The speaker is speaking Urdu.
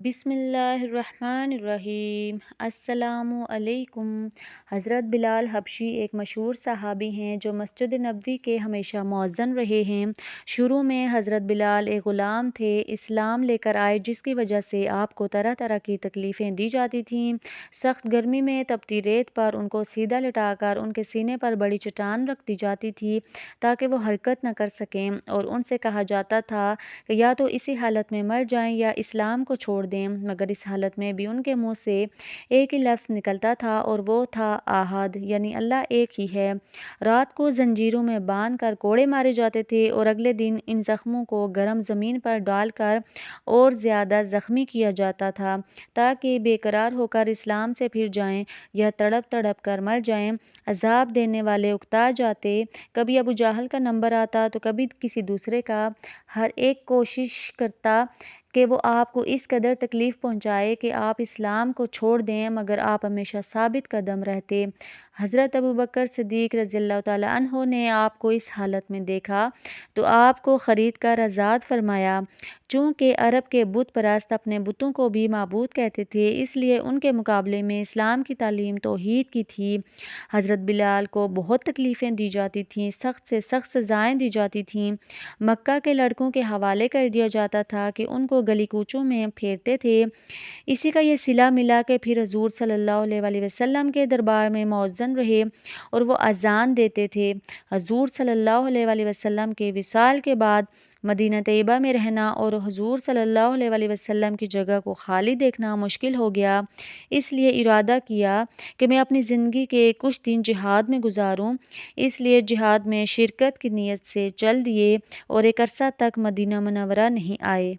بسم اللہ الرحمن الرحیم۔ السلام علیکم۔ حضرت بلال حبشی ایک مشہور صحابی ہیں جو مسجد نبوی کے ہمیشہ مؤذن رہے ہیں۔ شروع میں حضرت بلال ایک غلام تھے، اسلام لے کر آئے جس کی وجہ سے آپ کو طرح طرح کی تکلیفیں دی جاتی تھیں۔ سخت گرمی میں تپتی ریت پر ان کو سیدھا لٹا کر ان کے سینے پر بڑی چٹان رکھ دی جاتی تھی تاکہ وہ حرکت نہ کر سکیں، اور ان سے کہا جاتا تھا کہ یا تو اسی حالت میں مر جائیں یا اسلام کو چھوڑ دیں، مگر اس حالت میں بھی ان کے منہ سے ایک ہی لفظ نکلتا تھا اور وہ تھا احد، یعنی اللہ ایک ہی ہے۔ رات کو زنجیروں میں باندھ کر کوڑے مارے جاتے تھے اور اگلے دن ان زخموں کو گرم زمین پر ڈال کر اور زیادہ زخمی کیا جاتا تھا تاکہ بے قرار ہو کر اسلام سے پھر جائیں یا تڑپ تڑپ کر مر جائیں۔ عذاب دینے والے اکتا جاتے، کبھی ابو جہل کا نمبر آتا تو کبھی کسی دوسرے کا۔ ہر ایک کوشش کرتا کہ وہ آپ کو اس قدر تکلیف پہنچائے کہ آپ اسلام کو چھوڑ دیں، مگر آپ ہمیشہ ثابت قدم رہتے۔ حضرت ابوبکر صدیق رضی اللہ تعالیٰ عنہ نے آپ کو اس حالت میں دیکھا تو آپ کو خرید کر آزاد فرمایا۔ چونکہ عرب کے بت پرست اپنے بتوں کو بھی معبود کہتے تھے، اس لیے ان کے مقابلے میں اسلام کی تعلیم توحید کی تھی۔ حضرت بلال کو بہت تکلیفیں دی جاتی تھیں، سخت سے سخت سزائیں دی جاتی تھیں۔ مکہ کے لڑکوں کے حوالے کر دیا جاتا تھا کہ ان کو گلی کوچوں میں پھیرتے تھے۔ اسی کا یہ صلہ ملا کہ پھر حضور صلی اللہ علیہ وسلم کے دربار میں مؤذن رہے اور وہ اذان دیتے تھے۔ حضور صلی اللہ علیہ وسلم کے وصال کے بعد مدینہ طیبہ میں رہنا اور حضور صلی اللہ علیہ وسلم کی جگہ کو خالی دیکھنا مشکل ہو گیا، اس لیے ارادہ کیا کہ میں اپنی زندگی کے کچھ دن جہاد میں گزاروں۔ اس لیے جہاد میں شرکت کی نیت سے چل دیے اور ایک عرصہ تک مدینہ منورہ نہیں آئے۔